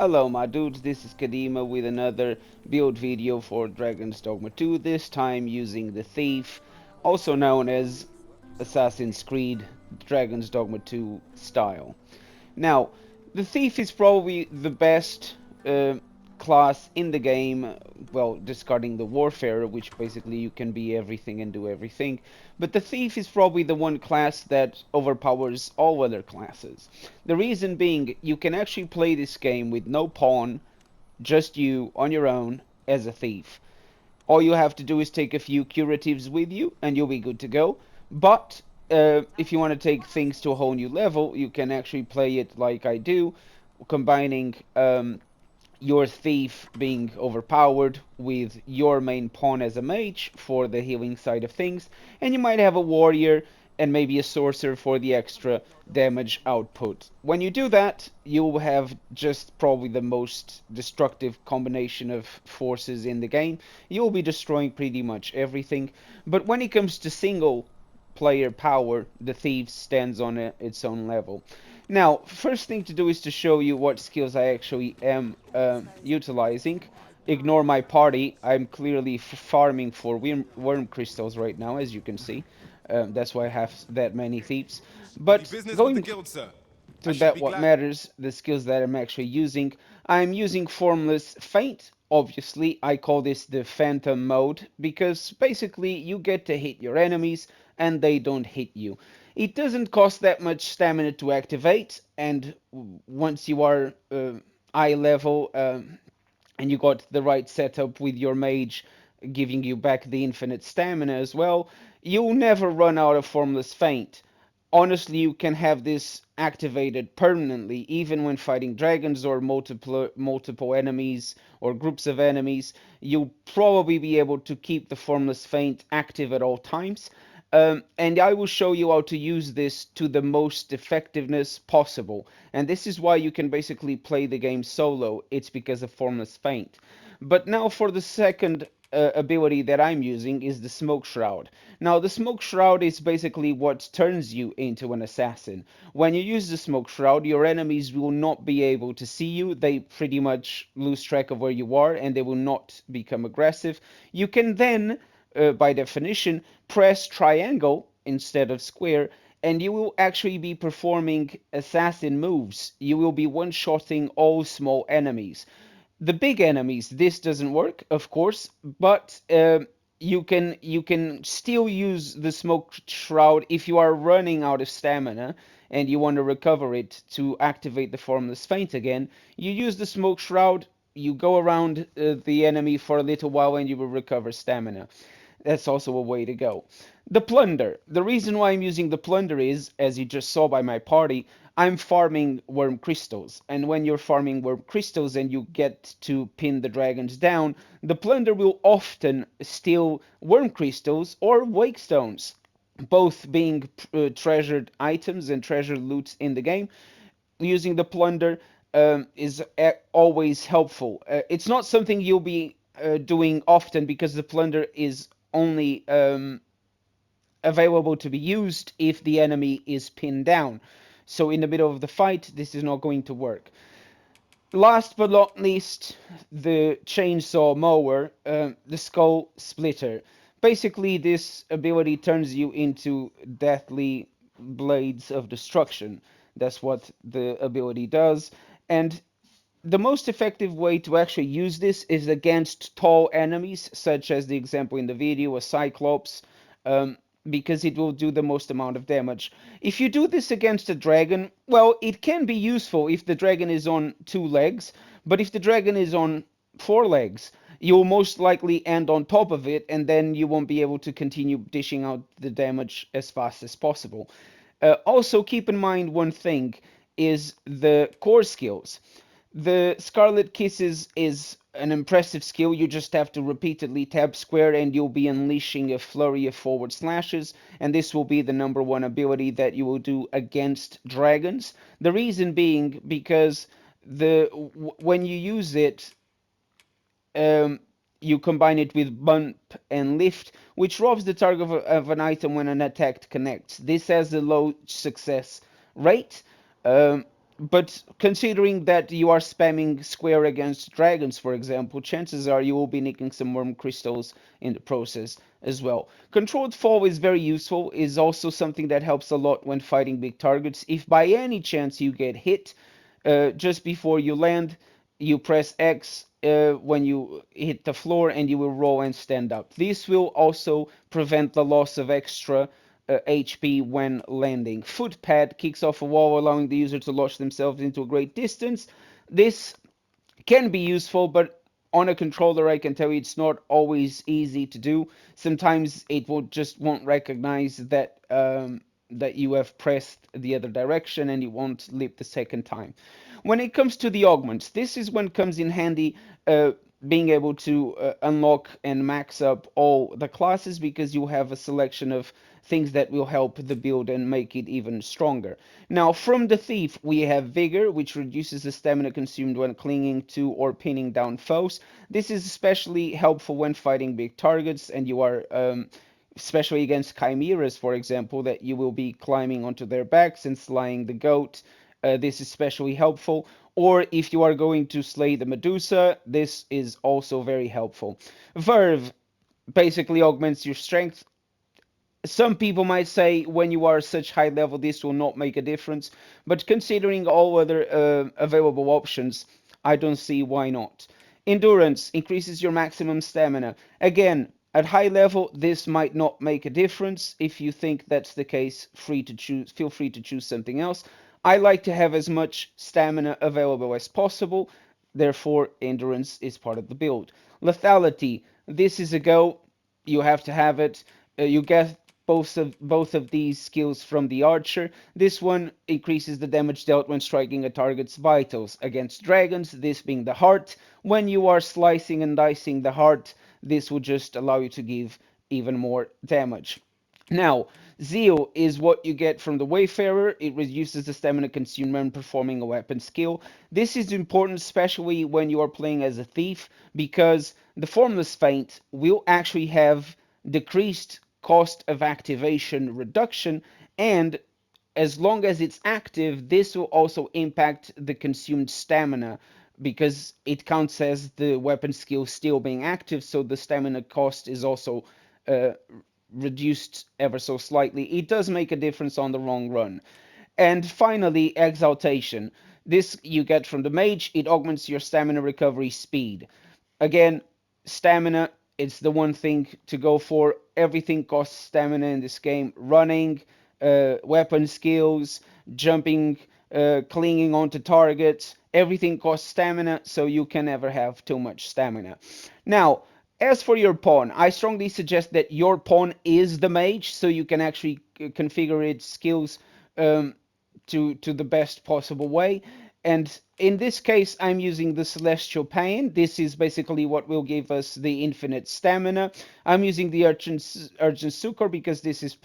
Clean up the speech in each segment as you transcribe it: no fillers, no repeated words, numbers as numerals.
Hello my dudes, this is Kadima with another build video for Dragon's Dogma 2, this time using the Thief, also known as Assassin's Creed Dragon's Dogma 2 style. Now, the Thief is probably the best class in the game, well, discarding the Warfare, which basically you can be everything and do everything. But the Thief is probably the one class that overpowers all other classes. The reason being, you can actually play this game with no pawn, just you on your own as a thief. All you have to do is take a few curatives with you, and you'll be good to go. But if you want to take things to a whole new level, you can actually play it like I do, combining your thief being overpowered with your main pawn as a mage for the healing side of things, and you might have a warrior and maybe a sorcerer for the extra damage output. When you do that, you'll have just probably the most destructive combination of forces in the game. You'll be destroying pretty much everything, but when it comes to single player power, the thief stands on its own level. Now, first thing to do is to show you what skills I actually am utilizing. Ignore my party. I'm clearly farming for worm crystals right now, as you can see. That's why I have that many thieves. Any But business with the going guild, sir? I to should that be what glad. matters, the skills that I'm actually using. I'm using Formless Feint. Obviously, I call this the Phantom mode because basically you get to hit your enemies and they don't hit you. It doesn't cost that much stamina to activate, and once you are eye level and you got the right setup with your mage giving you back the infinite stamina as well, you'll never run out of Formless Feint. Honestly, you can have this activated permanently, even when fighting dragons or multiple enemies or groups of enemies. You'll probably be able to keep the Formless Feint active at all times. And I will show you how to use this to the most effectiveness possible. And this is why you can basically play the game solo. It's because of Formless Feint. But now for the second ability that I'm using is the Smoke Shroud. Now the Smoke Shroud is basically what turns you into an assassin. When you use the Smoke Shroud, your enemies will not be able to see you. They pretty much lose track of where you are and they will not become aggressive. You can then, by definition, press triangle instead of square, and you will actually be performing assassin moves. You will be one-shotting all small enemies. The big enemies, this doesn't work, of course, but you can still use the smoke shroud if you are running out of stamina and you want to recover it to activate the formless feint again. You use the smoke shroud, you go around the enemy for a little while, and you will recover stamina. That's also a way to go. The plunder. The reason why I'm using the plunder is, as you just saw by my party, I'm farming worm crystals. And when you're farming worm crystals and you get to pin the dragons down, the plunder will often steal worm crystals or wake stones, both being treasured items and treasured loots in the game. Using the plunder is always helpful. It's not something you'll be doing often because the plunder is only available to be used if the enemy is pinned down. So in the middle of the fight, this is not going to work. Last but not least, the chainsaw mower, the skull splitter. Basically, this ability turns you into deathly blades of destruction. That's what the ability does. And the most effective way to actually use this is against tall enemies, such as the example in the video, a Cyclops, um, because it will do the most amount of damage. If you do this against a dragon, well, it can be useful if the dragon is on two legs, but if the dragon is on four legs, you'll most likely end on top of it, and then you won't be able to continue dishing out the damage as fast as possible. Also, keep in mind one thing is the core skills. The Scarlet Kisses is an impressive skill. You just have to repeatedly tap square and you'll be unleashing a flurry of forward slashes, and this will be the number one ability that you will do against dragons. The reason being because when you use it, um, you combine it with bump and lift, which robs the target of an item when an attack connects. This has a low success rate. Um, but considering that you are spamming square against dragons, for example, chances are you will be nicking some worm crystals in the process as well. Controlled fall is very useful, is also something that helps a lot when fighting big targets. If by any chance you get hit, just before you land, you press X when you hit the floor and you will roll and stand up. This will also prevent the loss of extra HP when landing. Foot pad kicks off a wall, allowing the user to launch themselves into a great distance. This can be useful, but on a controller, I can tell you it's not always easy to do. Sometimes it will just won't recognize that you have pressed the other direction and it won't leap the second time. When it comes to the augments, this is when it comes in handy. Being able to unlock and max up all the classes because you have a selection of things that will help the build and make it even stronger. Now, from the Thief, we have Vigor, which reduces the stamina consumed when clinging to or pinning down foes. This is especially helpful when fighting big targets and you are especially against chimeras, for example, that you will be climbing onto their backs and slaying the goat. This is especially helpful. Or if you are going to slay the Medusa, this is also very helpful. Verve basically augments your strength. Some people might say when you are such high level this will not make a difference, but considering all other available options, I don't see why not. Endurance increases your maximum stamina. Again, at high level this might not make a difference. If you think that's the case, feel free to choose something else. I like to have as much stamina available as possible, therefore endurance is part of the build. Lethality, this is a go, you have to have it. You get both of these skills from the archer. This one increases the damage dealt when striking a target's vitals. Against dragons, this being the heart, when you are slicing and dicing the heart, this will just allow you to give even more damage. Now, Zeal is what you get from the Wayfarer. It reduces the stamina consumed when performing a weapon skill. This is important, especially when you are playing as a thief, because the Formless Feint will actually have decreased cost of activation reduction, and as long as it's active, this will also impact the consumed stamina because it counts as the weapon skill still being active, so the stamina cost is also uh, reduced ever so slightly. It does make a difference on the long run. And finally, Exaltation. This you get from the mage. It augments your stamina recovery speed. Again, stamina, it's the one thing to go for. Everything costs stamina in this game. Running, weapon skills, jumping, clinging onto targets, everything costs stamina, so you can never have too much stamina. Now, as for your pawn, I strongly suggest that your pawn is the mage, so you can actually configure its skills um, to the best possible way. And in this case, I'm using the Celestial Pain. This is basically what will give us the infinite stamina. I'm using the Urgent Succor because this is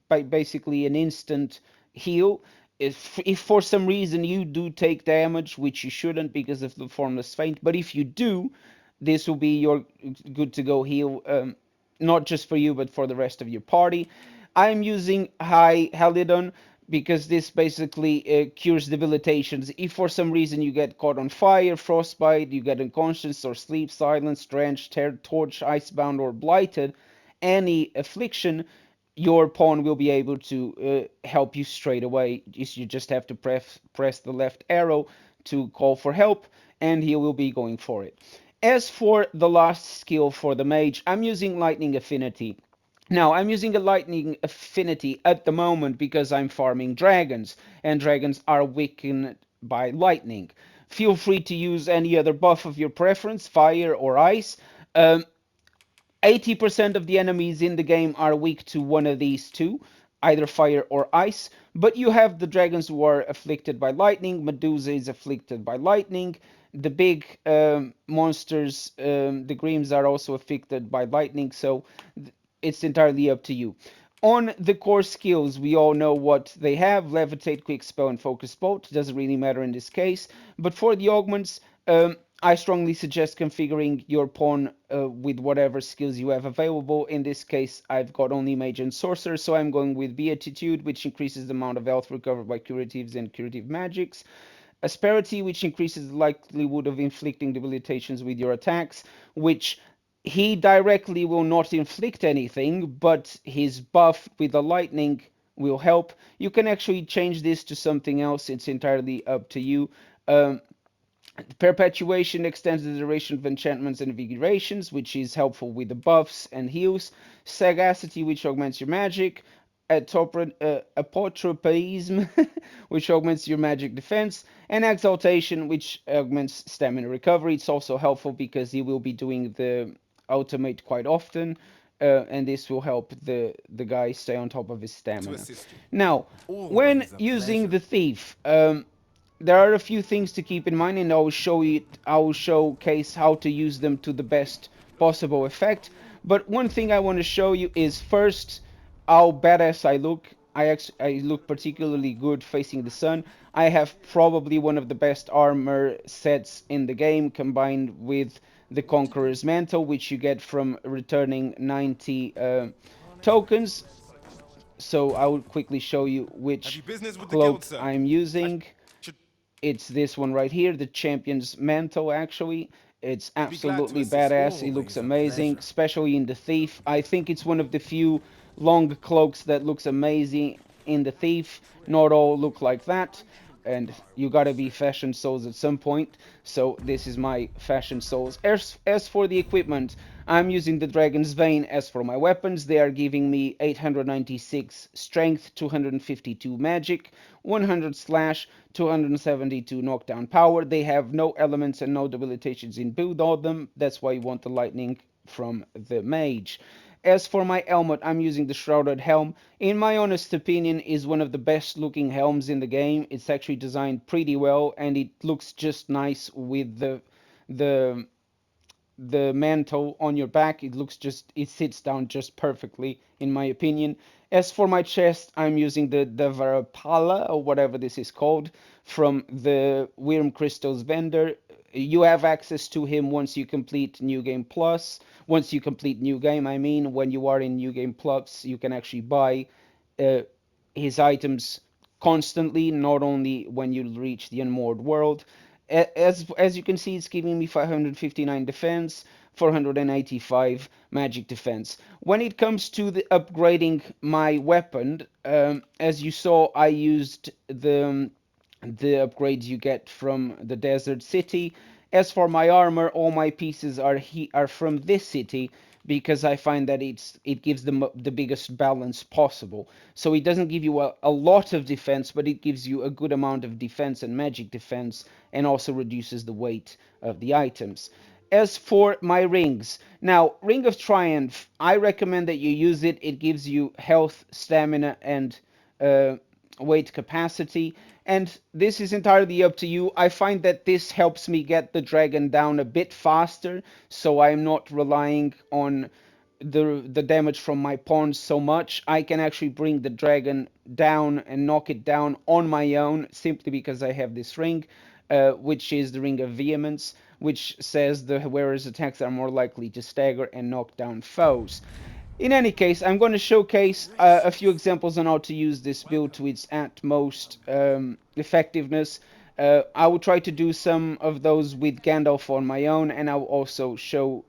basically an instant heal. If for some reason you do take damage, which you shouldn't because of the Formless Feint, but if you do, this will be your good to go heal, not just for you, but for the rest of your party. I'm using High Halidon because this basically cures debilitations. If for some reason you get caught on fire, frostbite, you get unconscious or sleep, silence, drenched, torch, icebound, or blighted, any affliction, your pawn will be able to help you straight away. You just have to press the left arrow to call for help, and he will be going for it. As for the last skill for the mage, I'm using Lightning Affinity. Now, I'm using a lightning affinity at the moment because I'm farming dragons, and dragons are weakened by lightning. Feel free to use any other buff of your preference, fire or ice. Um, 80% of the enemies in the game are weak to one of these two, either fire or ice. But you have the dragons who are afflicted by lightning. Medusa is afflicted by lightning. The big monsters, the Grims, are also afflicted by lightning. So it's entirely up to you. On the core skills, we all know what they have: levitate, quick spell, and focus bolt. Doesn't really matter in this case. But for the augments, I strongly suggest configuring your pawn with whatever skills you have available. In this case, I've got only Mage and Sorcerer, so I'm going with Beatitude, which increases the amount of health recovered by curatives and curative magics. Asperity, which increases the likelihood of inflicting debilitations with your attacks, which he directly will not inflict anything, but his buff with the lightning will help. You can actually change this to something else, it's entirely up to you. Um, Perpetuation extends the duration of enchantments and invigorations, which is helpful with the buffs and heals. Sagacity, which augments your magic. Apotropism, which augments your magic defense. And Exaltation, which augments stamina recovery. It's also helpful because he will be doing the ultimate quite often. And this will help the guy stay on top of his stamina. Now, when using the thief, there are a few things to keep in mind, and I will showcase how to use them to the best possible effect. But one thing I want to show you is first how badass I look. I look particularly good facing the sun. I have probably one of the best armor sets in the game, combined with the Conqueror's Mantle, which you get from returning 90 tokens. So I will quickly show you which cloak I'm using. It's this one right here, the Champion's Mantle, actually. It's absolutely badass. It looks amazing, especially in the Thief. I think it's one of the few long cloaks that looks amazing in the Thief. Not all look like that. And you gotta be fashion souls at some point. So this is my fashion souls. As for the equipment, I'm using the Dragon's Vein. As for my weapons, they are giving me 896 strength, 252 magic, 100 slash, 272 knockdown power. They have no elements and no debilitations in build on them. That's why you want the lightning from the mage. As for my helmet, I'm using the Shrouded Helm. In my honest opinion, is one of the best looking helms in the game. It's actually designed pretty well, and it looks just nice with the the mantle on your back. It sits down just perfectly, in my opinion. As for my chest, I'm using the Devarapala, or whatever this is called, from the Wyrm Crystals vendor. You have access to him once you complete New Game Plus. Once you complete New Game, I mean, when you are in New Game Plus, you can actually buy uh, his items constantly, not only when you reach the Unmoored World. As you can see, it's giving me 559 defense, 485 magic defense. When it comes to the upgrading my weapon, as you saw, I used the upgrades you get from the desert city. As for my armor, all my pieces are from this city because I find that it gives them the biggest balance possible. So it doesn't give you a lot of defense, but it gives you a good amount of defense and magic defense, and also reduces the weight of the items. As for my rings, now Ring of Triumph, I recommend that you use it. It gives you health, stamina, and uh, weight capacity, and this is entirely up to you. I find that this helps me get the dragon down a bit faster, so I'm not relying on the damage from my pawns so much. I can actually bring the dragon down and knock it down on my own, simply because I have this ring, which is the Ring of Vehemence, which says the wearer's attacks are more likely to stagger and knock down foes. In any case, I'm going to showcase a few examples on how to use this build to its utmost effectiveness. I will try to do some of those with Gandalf on my own, and I will also show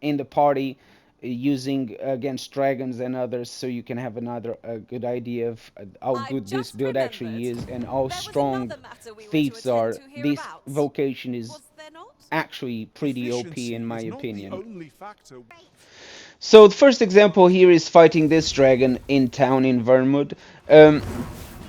in the party using against dragons and others, so you can have another good idea of how good this build actually is and how strong thieves are. This vocation is actually pretty OP in my opinion. So the first example here is fighting this dragon in town in Vermwood. Um,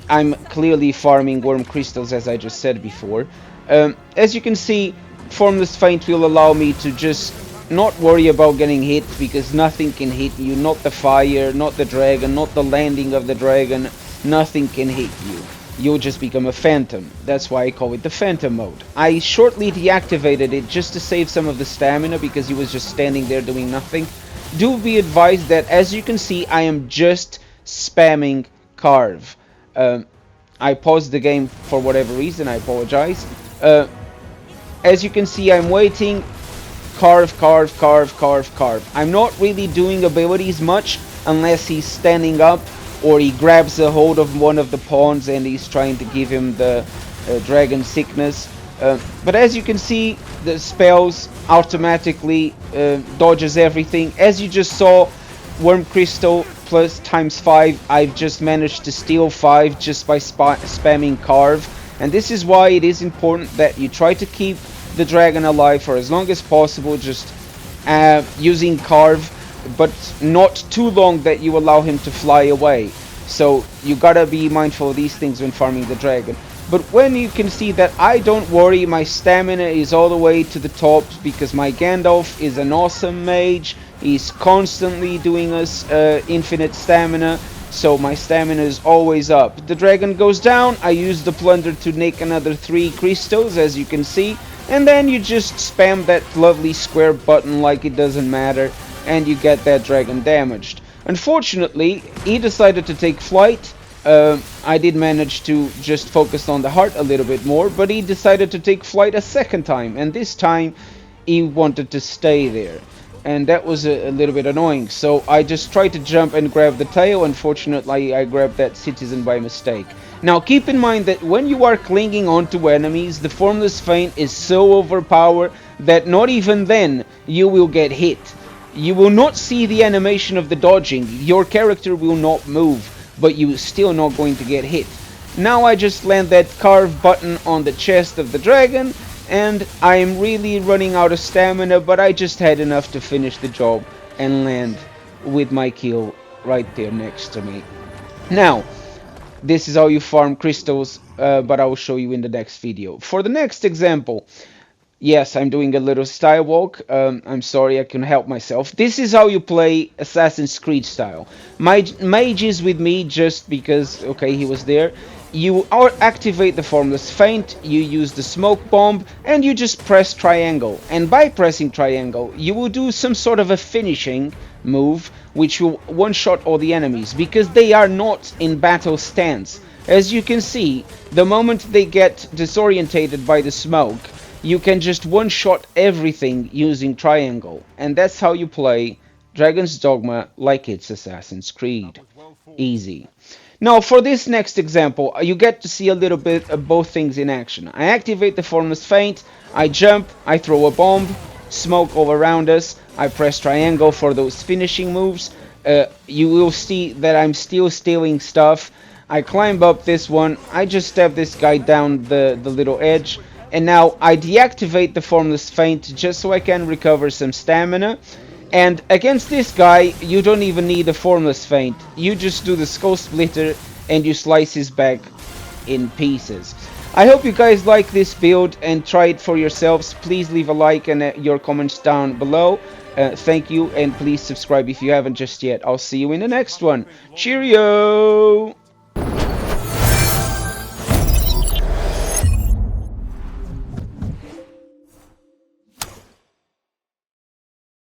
I'm clearly farming worm crystals, as I just said before. As you can see, Formless Feint will allow me to just not worry about getting hit, because nothing can hit you. Not the fire, not the dragon, not the landing of the dragon. Nothing can hit you. You'll just become a phantom. That's why I call it the phantom mode. I shortly deactivated it just to save some of the stamina, because he was just standing there doing nothing. Do be advised that, as you can see, I am just spamming carve. I paused the game for whatever reason, I apologize. As you can see, I'm waiting. Carve, carve, carve, carve, carve. I'm not really doing abilities much unless he's standing up or he grabs a hold of one of the pawns and he's trying to give him Dragon Sickness. But as you can see, the spells automatically dodges everything. As you just saw, Worm Crystal plus times 5, I've just managed to steal 5 just by spamming Carve. And this is why it is important that you try to keep the dragon alive for as long as possible, just using Carve, but not too long that you allow him to fly away. So you gotta be mindful of these things when farming the dragon. But when you can see that I don't worry, my stamina is all the way to the top because my Gandalf is an awesome mage. He's constantly doing us infinite stamina, so my stamina is always up. The dragon goes down, I use the plunder to nick another 3 crystals, as you can see, and then you just spam that lovely square button like it doesn't matter, and you get that dragon damaged. Unfortunately, he decided to take flight. I did manage to just focus on the heart a little bit more, but he decided to take flight a second time, and this time he wanted to stay there. And that was a little bit annoying, so I just tried to jump and grab the tail. Unfortunately, I grabbed that citizen by mistake. Now keep in mind that when you are clinging onto enemies, the Formless Feint is so overpowered that not even then you will get hit. You will not see the animation of the dodging, your character will not move, but you're still not going to get hit. Now I just land that carve button on the chest of the dragon, and I am really running out of stamina, but I just had enough to finish the job and land with my kill right there next to me. Now, this is how you farm crystals, but I will show you in the next video. For the next example, yes, I'm doing a little style walk. I'm sorry, I couldn't help myself. This is how you play Assassin's Creed style. My mage is with me just because, okay, he was there. You activate the Formless Feint, you use the Smoke Bomb, and you just press triangle. And by pressing triangle, you will do some sort of a finishing move, which will one-shot all the enemies, because they are not in battle stance. As you can see, the moment they get disorientated by the smoke, you can just one-shot everything using triangle. And that's how you play Dragon's Dogma like it's Assassin's Creed. Easy. Now for this next example, you get to see a little bit of both things in action. I activate the Formless Feint, I jump, I throw a bomb, smoke all around us, I press triangle for those finishing moves. You will see that I'm still stealing stuff. I climb up this one, I just stab this guy down the little edge, and now I deactivate the Formless Feint just so I can recover some stamina. And against this guy, you don't even need a Formless Feint. You just do the Skull Splitter and you slice his back in pieces. I hope you guys like this build and try it for yourselves. Please leave a like and your comments down below. Thank you, and please subscribe if you haven't just yet. I'll see you in the next one. Cheerio!